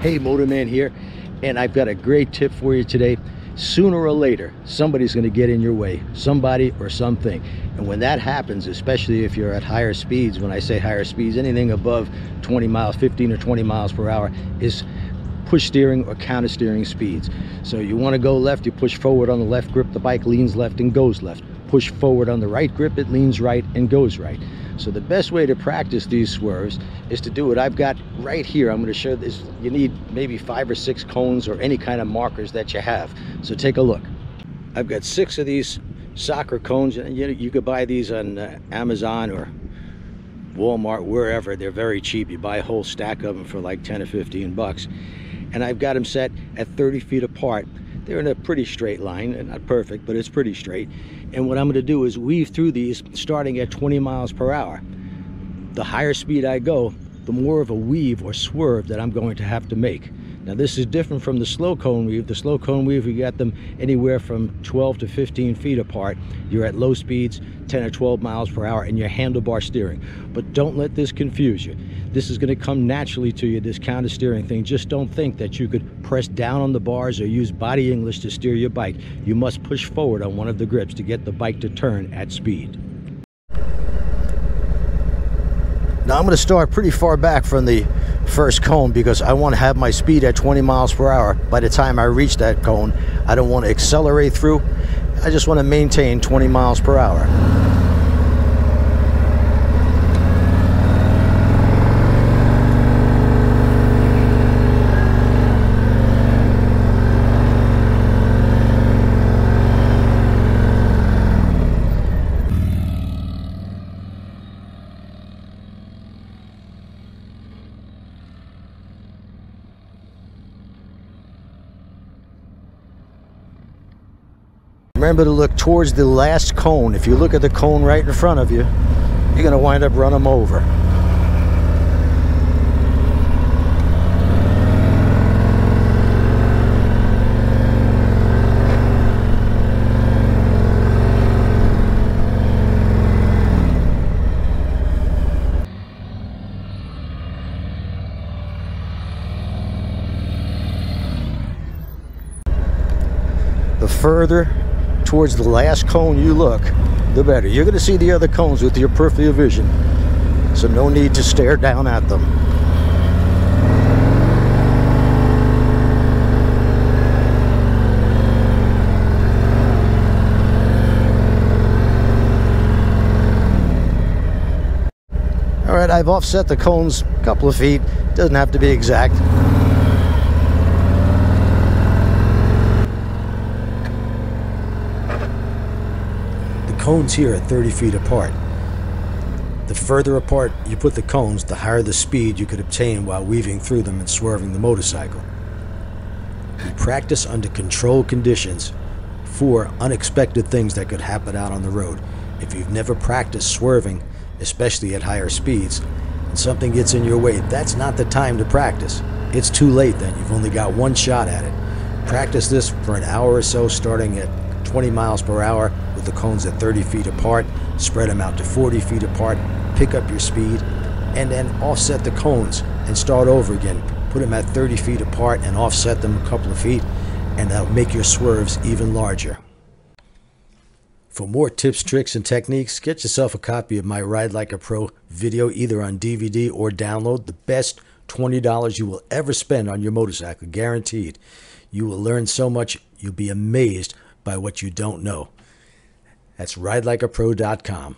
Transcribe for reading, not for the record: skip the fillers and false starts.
Hey, Motorman here, and I've got a great tip for you today. Sooner or later, somebody's going to get in your way, somebody or something. And when that happens, especially if you're at higher speeds, when I say higher speeds, anything above 20 miles, 15 or 20 miles per hour is push steering or counter steering speeds. So you want to go left, you push forward on the left grip, the bike leans left and goes left. Push forward on the right grip, it leans right and goes right. So the best way to practice these swerves is to do what I've got right here. I'm going to show this. You need maybe 5 or 6 cones or any kind of markers that you have. So take a look. I've got 6 of these soccer cones. You could buy these on Amazon or Walmart, wherever. They're very cheap. You buy a whole stack of them for like 10 or 15 bucks. And I've got them set at 30 feet apart. They're in a pretty straight line, not perfect, but it's pretty straight. And what I'm going to do is weave through these starting at 20 miles per hour. The higher speed I go, the more of a weave or swerve that I'm going to have to make. Now this is different from the slow cone weave. The slow cone weave, you got them anywhere from 12 to 15 feet apart. You're at low speeds, 10 or 12 miles per hour, and you're handlebar steering. But don't let this confuse you. This is going to come naturally to you, this counter steering thing. Just don't think that you could press down on the bars or use body English to steer your bike. You must push forward on one of the grips to get the bike to turn at speed. Now I'm going to start pretty far back from the first cone because I want to have my speed at 20 miles per hour. By the time I reach that cone, I don't want to accelerate through. I just want to maintain 20 miles per hour. Remember to look towards the last cone. If you look at the cone right in front of you, you're going to wind up running them over. The further towards the last cone you look, the better. You're going to see the other cones with your peripheral vision, so no need to stare down at them. All right, I've offset the cones a couple of feet. Doesn't have to be exact. Cones here are 30 feet apart. The further apart you put the cones, the higher the speed you could obtain while weaving through them and swerving the motorcycle. We practice under controlled conditions for unexpected things that could happen out on the road. If you've never practiced swerving, especially at higher speeds, and something gets in your way, that's not the time to practice. It's too late then. You've only got one shot at it. Practice this for an hour or so, starting at 20 miles per hour with the cones at 30 feet apart, spread them out to 40 feet apart, pick up your speed, and then offset the cones and start over again. Put them at 30 feet apart and offset them a couple of feet, and that'll make your swerves even larger. For more tips, tricks, and techniques, get yourself a copy of my Ride Like a Pro video, either on DVD or download. The best $20 you will ever spend on your motorcycle, guaranteed. You will learn so much, you'll be amazed by what you don't know. That's ridelikeapro.com.